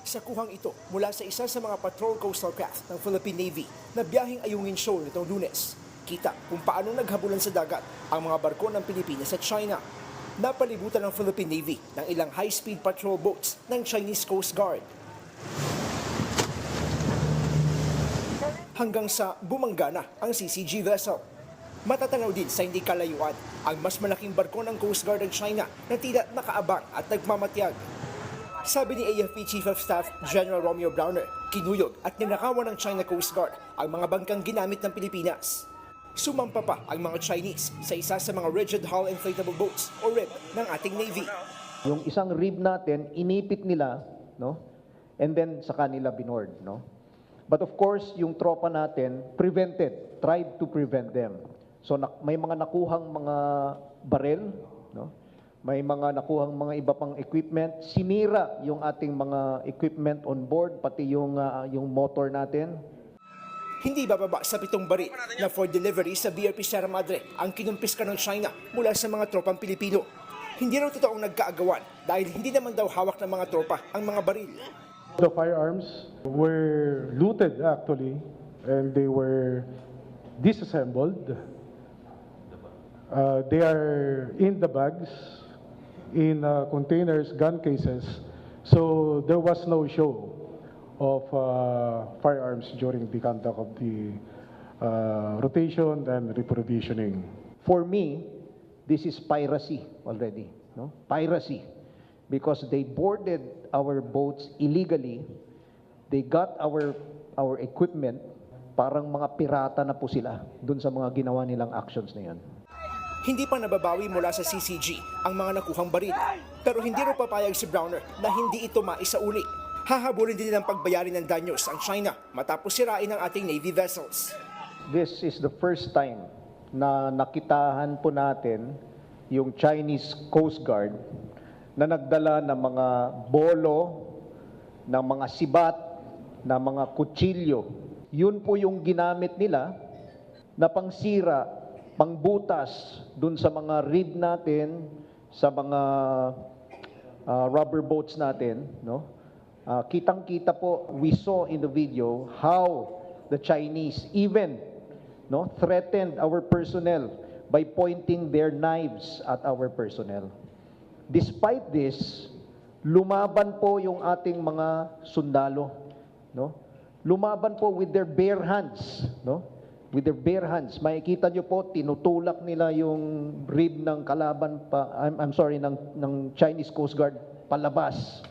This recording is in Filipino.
sa kuhang ito mula sa isa sa mga patrol coastal craft ng Philippine Navy na biyaheng Ayungin Shoal nitong Lunes. Kita kung paano naghabulan sa dagat ang mga barko ng Pilipinas at China. Napalibutan ng Philippine Navy ng ilang high-speed patrol boats ng Chinese Coast Guard. Hanggang sa bumangga na ang CCG vessel. Matatanaw din sa hindi kalayuan ang mas malaking barko ng Coast Guard ng China na tila nakaabang at nagmamatiyag. Sabi ni AFP Chief of Staff General Romeo Browner, kinuyog at ninakawan ng China Coast Guard ang mga bangkang ginamit ng Pilipinas. Sumampa pa ang mga Chinese sa isa sa mga rigid hull inflatable boats o RIB ng ating Navy. Yung isang rib natin, inipit nila, no? And then sa kanila binoard, no? But of course, yung tropa natin tried to prevent them. So may mga nakuhang mga barel, no? May mga nakuhang mga iba pang equipment, sinira yung ating mga equipment on board, pati yung motor natin. Hindi bababa sa 7 baril na for delivery sa BRP Sierra Madre ang kinumpiska ng China mula sa mga tropang Pilipino. Hindi raw totoong nagkaagawan dahil hindi naman daw hawak ng mga tropa ang mga baril. The firearms were looted actually, and they were disassembled. They are in the bags, in containers, gun cases. So there was no show of firearms during the conduct of the rotation and reprovisioning. For me, this is piracy already, no? Piracy. Because they boarded our boats illegally, they got our equipment, parang mga pirata na po sila dun sa mga ginawa nilang actions na yan. Hindi pa nababawi mula sa CCG ang mga nakuhang baril. Pero hindi rin papayag si Browner na hindi ito maisauli. Hahabulin din nilang pagbayarin ng danyos ang China matapos sirain ang ating Navy vessels. This is the first time na nakitahan po natin yung Chinese Coast Guard na nagdala ng mga bolo, ng mga sibat, ng mga kutsilyo. Yun po yung ginamit nila na pangsira, pangbutas dun sa mga rib natin, sa mga rubber boats natin, no? Kitang-kita po, we saw in the video how the Chinese even, no, threatened our personnel by pointing their knives at our personnel. Despite this, lumaban po yung ating mga sundalo, no? Lumaban po with their bare hands, no? With their bare hands. Makikita nyo po, tinutulak nila yung rib ng kalaban pa, ng Chinese Coast Guard palabas.